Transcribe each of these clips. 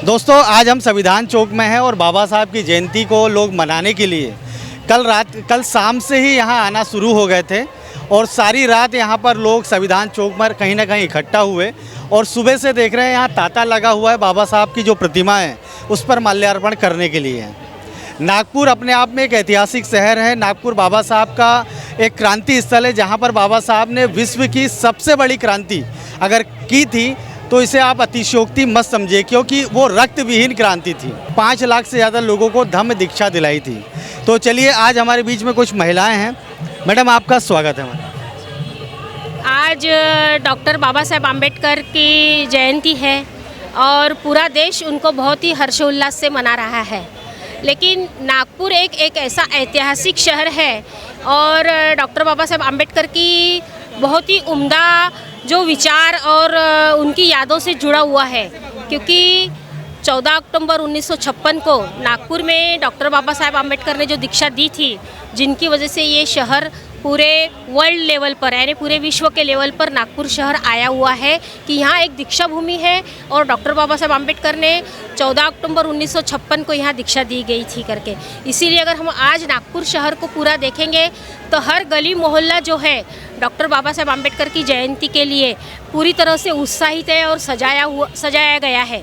दोस्तों, आज हम संविधान चौक में हैं और बाबा साहब की जयंती को लोग मनाने के लिए कल शाम से ही यहाँ आना शुरू हो गए थे और सारी रात यहाँ पर लोग संविधान चौक पर कहीं ना कहीं इकट्ठा हुए और सुबह से देख रहे हैं यहाँ तांता लगा हुआ है बाबा साहब की जो प्रतिमा है उस पर माल्यार्पण करने के लिए। नागपुर अपने आप में एक ऐतिहासिक शहर है। नागपुर बाबा साहब का एक क्रांति स्थल है जहाँ पर बाबा साहब ने विश्व की सबसे बड़ी क्रांति अगर की थी तो इसे आप अतिशयोक्ति मत समझिए, क्योंकि वो रक्त विहीन क्रांति थी। 5 लाख से ज़्यादा लोगों को धम्म दीक्षा दिलाई थी। तो चलिए, आज हमारे बीच में कुछ महिलाएं हैं। मैडम, आपका स्वागत है। आज डॉक्टर बाबा साहेब आम्बेडकर की जयंती है और पूरा देश उनको बहुत ही हर्षोल्लास से मना रहा है। लेकिन नागपुर एक ऐसा ऐतिहासिक शहर है और डॉक्टर बाबा साहेब आम्बेडकर की बहुत ही उम्दा जो विचार और उनकी यादों से जुड़ा हुआ है, क्योंकि 14 अक्टूबर 1956 को नागपुर में डॉक्टर बाबा साहेब आम्बेडकर ने जो दीक्षा दी थी, जिनकी वजह से ये शहर पूरे वर्ल्ड लेवल पर यानी पूरे विश्व के लेवल पर नागपुर शहर आया हुआ है कि यहाँ एक दीक्षा भूमि है और डॉक्टर बाबा साहेब आम्बेडकर ने 14 अक्टूबर 1956 को यहाँ दीक्षा दी गई थी करके। इसीलिए अगर हम आज नागपुर शहर को पूरा देखेंगे तो हर गली मोहल्ला जो है डॉक्टर बाबा साहेब आम्बेडकर की जयंती के लिए पूरी तरह से उत्साहित है और सजाया गया है।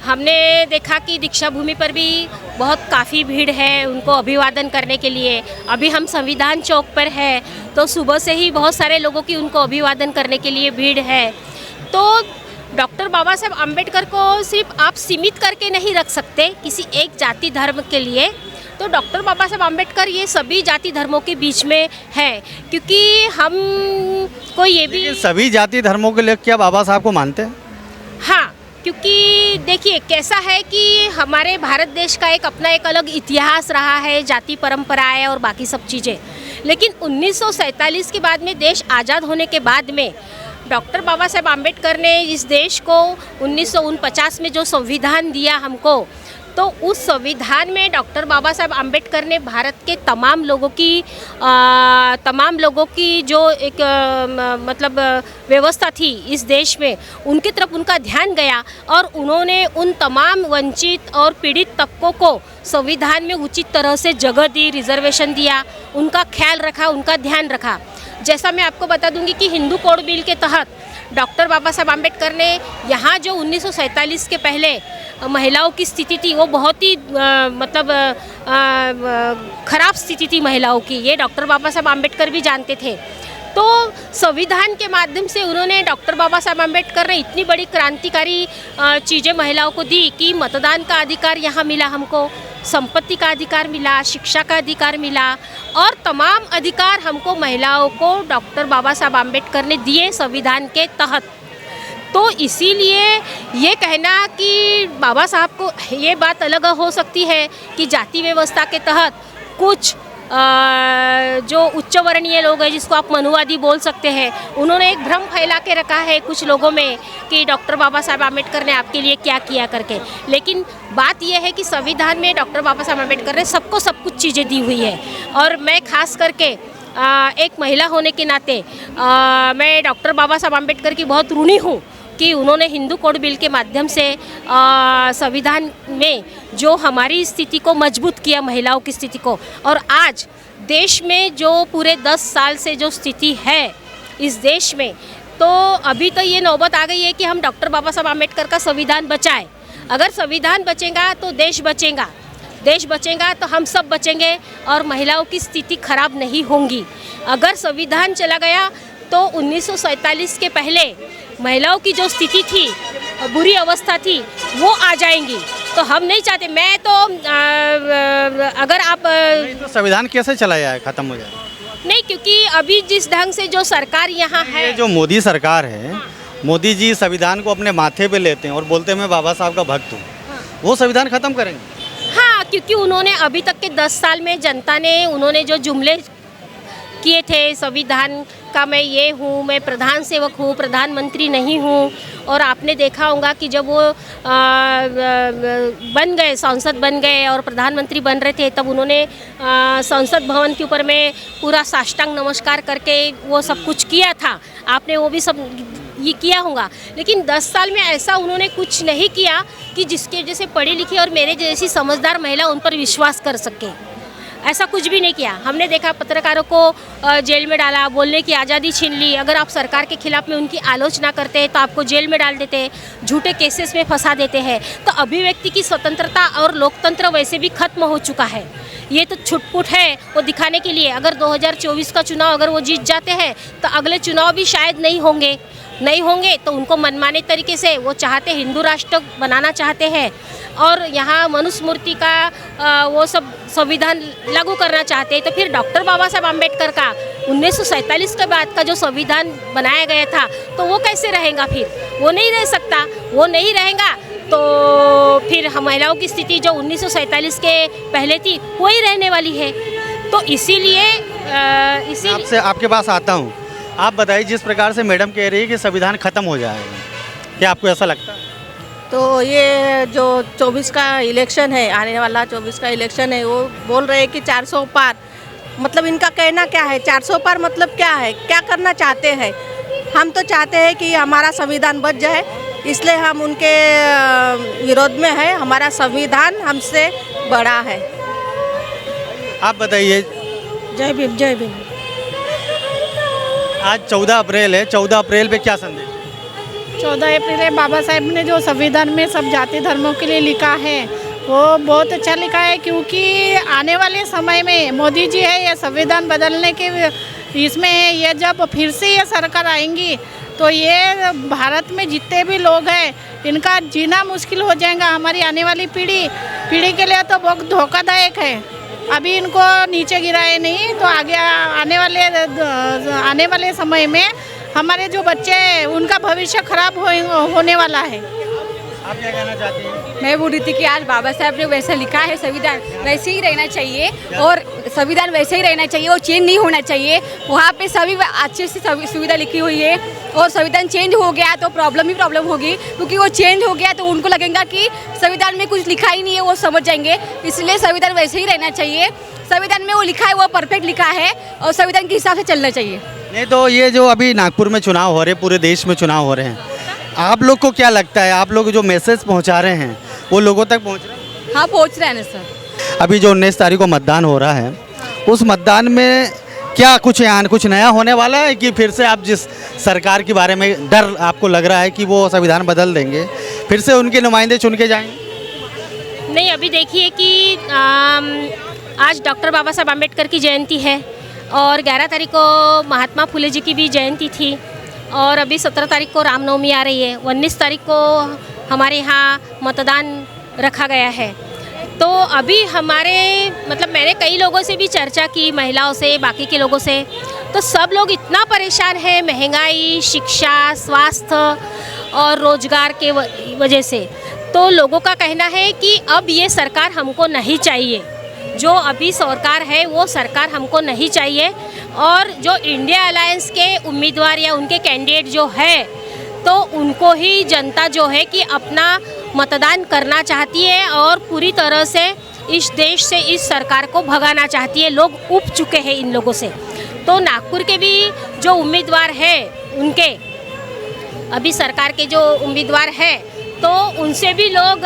हमने देखा कि दीक्षा भूमि पर भी बहुत काफ़ी भीड़ है उनको अभिवादन करने के लिए। अभी हम संविधान चौक पर है तो सुबह से ही बहुत सारे लोगों की उनको अभिवादन करने के लिए भीड़ है। तो डॉक्टर बाबा साहेब आम्बेडकर को सिर्फ आप सीमित करके नहीं रख सकते किसी एक जाति धर्म के लिए। तो डॉक्टर बाबा साहेब आम्बेडकर ये सभी जाति धर्मों के बीच में है, क्योंकि हम को ये भी सभी जाति धर्मों के लिए क्या बाबा साहब को मानते हैं? हाँ, क्योंकि देखिए कैसा है कि हमारे भारत देश का एक अपना एक अलग इतिहास रहा है, जाति परंपराएं और बाकी सब चीज़ें। लेकिन 1947 के बाद में देश आज़ाद होने के बाद में डॉक्टर बाबा साहेब आम्बेडकर ने इस देश को 1949 में जो संविधान दिया हमको, तो उस संविधान में डॉक्टर बाबा साहेब आम्बेडकर ने भारत के तमाम लोगों की जो एक मतलब व्यवस्था थी इस देश में, उनकी तरफ उनका ध्यान गया और उन्होंने उन तमाम वंचित और पीड़ित तबकों को संविधान में उचित तरह से जगह दी, रिजर्वेशन दिया, उनका ख्याल रखा, उनका ध्यान रखा। जैसा मैं आपको बता दूंगी कि हिंदू कोड बिल के तहत डॉक्टर बाबा साहेब आम्बेडकर ने यहाँ जो 1947 के पहले महिलाओं की स्थिति थी वो बहुत ही खराब स्थिति थी महिलाओं की, ये डॉक्टर बाबा साहेब आम्बेडकर भी जानते थे। तो संविधान के माध्यम से उन्होंने डॉक्टर बाबा साहेब आम्बेडकर ने इतनी बड़ी क्रांतिकारी चीज़ें महिलाओं को दी कि मतदान का अधिकार यहाँ मिला हमको, संपत्ति का अधिकार मिला, शिक्षा का अधिकार मिला और तमाम अधिकार हमको महिलाओं को डॉक्टर बाबा साहब आम्बेडकर ने दिए संविधान के तहत। तो इसीलिए ये कहना कि बाबा साहब को ये बात अलग हो सकती है कि जाति व्यवस्था के तहत कुछ जो उच्च वर्णीय लोग हैं जिसको आप मनुवादी बोल सकते हैं, उन्होंने एक भ्रम फैला के रखा है कुछ लोगों में कि डॉक्टर बाबा साहब आम्बेडकर ने आपके लिए क्या किया करके। लेकिन बात यह है कि संविधान में डॉक्टर बाबा साहब आम्बेडकर ने सबको सब कुछ चीज़ें दी हुई है और मैं खास करके एक महिला होने के नाते मैं डॉक्टर बाबा साहब आम्बेडकर की बहुत ऋणी हूँ कि उन्होंने हिंदू कोड बिल के माध्यम से संविधान में जो हमारी स्थिति को मजबूत किया, महिलाओं की स्थिति को। और आज देश में जो पूरे 10 साल से जो स्थिति है इस देश में, तो अभी तो ये नौबत आ गई है कि हम डॉक्टर बाबा साहब आम्बेडकर का संविधान बचाएं। अगर संविधान बचेगा तो देश बचेगा, देश बचेगा तो हम सब बचेंगे और महिलाओं की स्थिति खराब नहीं होंगी। अगर संविधान चला गया तो 1947 के पहले महिलाओं की जो स्थिति थी, बुरी अवस्था थी, वो आ जाएंगी। तो हम नहीं चाहते। मैं तो अगर आप तो संविधान कैसे चला जाए, खत्म हो जाए? नहीं, क्योंकि अभी जिस ढंग से जो सरकार यहाँ है, जो मोदी सरकार है, मोदी जी संविधान को अपने माथे पे लेते हैं और बोलते हैं मैं बाबा साहब का भक्त हूँ। वो संविधान खत्म करेंगे? हाँ, क्योंकि उन्होंने अभी तक के 10 साल में जनता ने उन्होंने जो जुमले किए थे संविधान का, मैं ये हूँ, मैं प्रधान सेवक हूँ, प्रधानमंत्री नहीं हूँ। और आपने देखा होगा कि जब वो बन गए, सांसद बन गए और प्रधानमंत्री बन रहे थे, तब उन्होंने संसद भवन के ऊपर में पूरा साष्टांग नमस्कार करके वो सब कुछ किया था। आपने वो भी सब ये किया होगा, लेकिन 10 साल में ऐसा उन्होंने कुछ नहीं किया कि जिसके वजह से पढ़ी लिखी और मेरे जैसी समझदार महिला उन पर विश्वास कर सके। ऐसा कुछ भी नहीं किया। हमने देखा पत्रकारों को जेल में डाला, बोलने की आज़ादी छीन ली। अगर आप सरकार के खिलाफ में उनकी आलोचना करते हैं तो आपको जेल में डाल देते हैं, झूठे केसेस में फंसा देते हैं। तो अभिव्यक्ति की स्वतंत्रता और लोकतंत्र वैसे भी खत्म हो चुका है। ये तो छुटपुट है वो दिखाने के लिए। अगर 2024 का चुनाव अगर वो जीत जाते हैं तो अगले चुनाव भी शायद नहीं होंगे तो उनको मनमाने तरीके से वो चाहते हिंदू राष्ट्र बनाना चाहते हैं और यहाँ मनुस्मृति का वो सब संविधान लागू करना चाहते हैं। तो फिर डॉक्टर बाबा साहब आम्बेडकर का 1947 के बाद का जो संविधान बनाया गया था तो वो कैसे रहेगा? फिर वो नहीं रह सकता। वो नहीं रहेगा तो फिर महिलाओं की स्थिति जो 1947 के पहले थी वही रहने वाली है। तो इसीलिए आपसे आपके पास आता हूँ, आप बताइए जिस प्रकार से मैडम कह रही है कि संविधान खत्म हो जाएगा, क्या आपको ऐसा लगता है? तो ये जो 24 का इलेक्शन है, आने वाला 24 का इलेक्शन है, वो बोल रहे हैं कि 400 पार, मतलब इनका कहना क्या है? 400 पार मतलब क्या है? क्या करना चाहते हैं? हम तो चाहते हैं कि हमारा संविधान बच जाए, इसलिए हम उनके विरोध में है। हमारा संविधान हमसे बड़ा है। आप बताइए। जय भीम, जय भीम। आज 14 अप्रैल है, 14 अप्रैल पे क्या संदेश? 14 अप्रैल है, बाबा साहेब ने जो संविधान में सब जाति धर्मों के लिए लिखा है वो बहुत अच्छा लिखा है, क्योंकि आने वाले समय में मोदी जी है ये संविधान बदलने के इसमें है। ये जब फिर से ये सरकार आएंगी तो ये भारत में जितने भी लोग हैं इनका जीना मुश्किल हो जाएगा। हमारी आने वाली पीढ़ी के लिए तो बहुत धोखादायक है। अभी इनको नीचे गिराए नहीं तो आगे आने वाले समय में हमारे जो बच्चे हैं उनका भविष्य खराब होने वाला है। आप क्या कहना चाहती हैं? मैं बोल रही थी कि आज बाबा साहब ने वैसा लिखा है, संविधान वैसे ही रहना चाहिए और संविधान वैसे ही रहना चाहिए और चेंज नहीं होना चाहिए। वहाँ पे सभी अच्छे से सुविधा लिखी हुई है और संविधान चेंज हो गया तो प्रॉब्लम ही प्रॉब्लम होगी, क्योंकि वो चेंज हो गया तो उनको लगेगा कि संविधान में कुछ लिखा ही नहीं है, वो समझ जाएंगे। इसलिए संविधान वैसे ही रहना चाहिए। संविधान में वो लिखा है वो परफेक्ट लिखा है और संविधान के हिसाब से चलना चाहिए। नहीं तो ये जो अभी नागपुर में चुनाव हो रहे हैं, पूरे देश में चुनाव हो रहे हैं, आप लोग को क्या लगता है? आप लोग जो मैसेज पहुंचा रहे हैं वो लोगों तक पहुंच रहे हैं? हाँ, पहुँच रहे हैं ना सर। अभी जो 19 तारीख को मतदान हो रहा है, उस मतदान में क्या कुछ नया होने वाला है कि फिर से आप जिस सरकार के बारे में डर आपको लग रहा है कि वो संविधान बदल देंगे, फिर से उनके नुमाइंदे चुन के जाएंगे? नहीं, अभी देखिए कि आज डॉक्टर बाबा साहब आम्बेडकर की जयंती है और 11 तारीख को महात्मा फुले जी की भी जयंती थी और अभी 17 तारीख को रामनवमी आ रही है। 19 तारीख को हमारे यहाँ मतदान रखा गया है। तो अभी मैंने कई लोगों से भी चर्चा की, महिलाओं से, बाकी के लोगों से, तो सब लोग इतना परेशान है महंगाई, शिक्षा, स्वास्थ्य और रोजगार के वजह से। तो लोगों का कहना है कि अब ये सरकार हमको नहीं चाहिए, जो अभी सरकार है वो सरकार हमको नहीं चाहिए। और जो इंडिया अलायंस के उम्मीदवार या उनके कैंडिडेट जो है तो उनको ही जनता जो है कि अपना मतदान करना चाहती है और पूरी तरह से इस देश से इस सरकार को भगाना चाहती है। लोग ऊब चुके हैं इन लोगों से। तो नागपुर के भी जो उम्मीदवार है उनके अभी सरकार के जो उम्मीदवार है तो उनसे भी लोग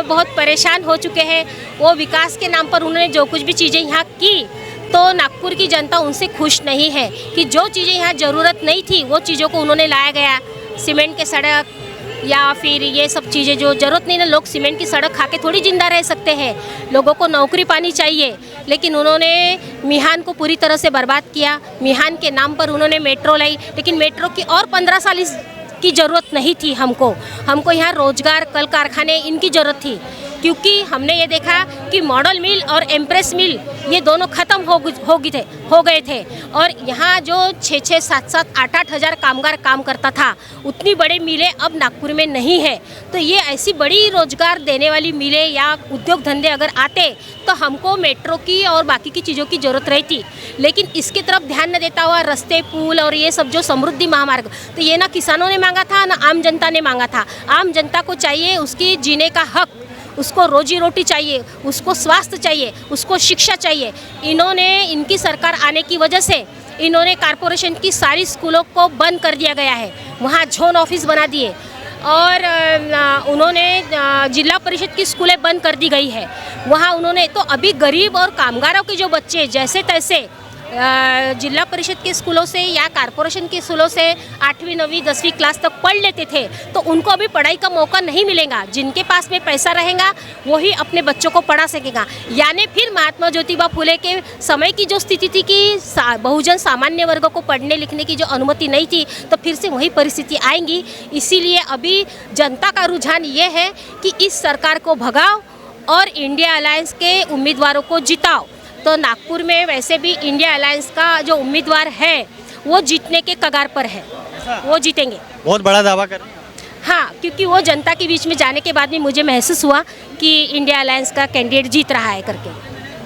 बहुत परेशान हो चुके हैं। वो विकास के नाम पर उन्होंने जो कुछ भी चीज़ें यहाँ की तो नागपुर की जनता उनसे खुश नहीं है कि जो चीज़ें यहाँ ज़रूरत नहीं थी वो चीज़ों को उन्होंने लाया गया। सीमेंट के सड़क या फिर ये सब चीज़ें जो ज़रूरत नहीं ना, लोग सीमेंट की सड़क खा के थोड़ी ज़िंदा रह सकते हैं, लोगों को नौकरी पानी चाहिए। लेकिन उन्होंने मिहान को पूरी तरह से बर्बाद किया। मिहान के नाम पर उन्होंने मेट्रो लाई, लेकिन मेट्रो की और 15 साल की ज़रूरत नहीं थी हमको यहाँ रोजगार, कल कारखाने इनकी ज़रूरत थी। क्योंकि हमने ये देखा कि मॉडल मिल और एम्प्रेस मिल ये दोनों ख़त्म हो गए थे और यहाँ जो 6-6, 7-7, 8-8 हज़ार कामगार काम करता था, उतनी बड़ी मिलें अब नागपुर में नहीं है। तो ये ऐसी बड़ी रोजगार देने वाली मिलें या उद्योग धंधे अगर आते तो हमको मेट्रो की और बाकी की चीज़ों की ज़रूरत रहती। लेकिन इसकी तरफ ध्यान न देता हुआ रास्ते, पुल और ये सब जो समृद्धि महामार्ग, तो ये ना किसानों ने मांगा था ना आम जनता ने मांगा था। आम जनता को चाहिए उसकी जीने का हक, उसको रोजी रोटी चाहिए, उसको स्वास्थ्य चाहिए, उसको शिक्षा चाहिए। इनकी सरकार आने की वजह से इन्होंने कारपोरेशन की सारी स्कूलों को बंद कर दिया गया है, वहाँ जोन ऑफिस बना दिए और उन्होंने जिला परिषद की स्कूलें बंद कर दी गई है। वहाँ उन्होंने तो अभी गरीब और कामगारों के जो बच्चे जैसे तैसे जिला परिषद के स्कूलों से या कारपोरेशन के स्कूलों से 8वीं 9वीं 10वीं क्लास तक पढ़ लेते थे, तो उनको अभी पढ़ाई का मौका नहीं मिलेगा। जिनके पास में पैसा रहेगा वही अपने बच्चों को पढ़ा सकेगा। यानी फिर महात्मा ज्योतिबा फुले के समय की जो स्थिति थी कि बहुजन सामान्य वर्ग को पढ़ने लिखने की जो अनुमति नहीं थी, तो फिर से वही परिस्थिति आएंगी। इसीलिए अभी जनता का रुझान ये है कि इस सरकार को भगाओ और इंडिया अलायंस के उम्मीदवारों को जिताओ। तो नागपुर में वैसे भी इंडिया अलायंस का जो उम्मीदवार है वो जीतने के कगार पर है, वो जीतेंगे। बहुत बड़ा दावा कर रहे हैं। हाँ, क्योंकि वो जनता के बीच में जाने के बाद भी मुझे महसूस हुआ कि इंडिया अलायंस का कैंडिडेट जीत रहा है करके।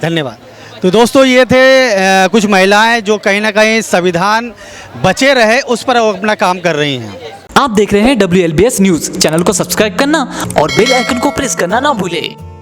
धन्यवाद। तो दोस्तों ये थे कुछ महिलाएं जो कहीं ना कहीं संविधान बचे रहे उस पर वो अपना काम कर रही हैं। आप देख रहे हैं WLBS न्यूज़। चैनल को सब्सक्राइब करना और बेल आइकन को प्रेस करना ना भूलें।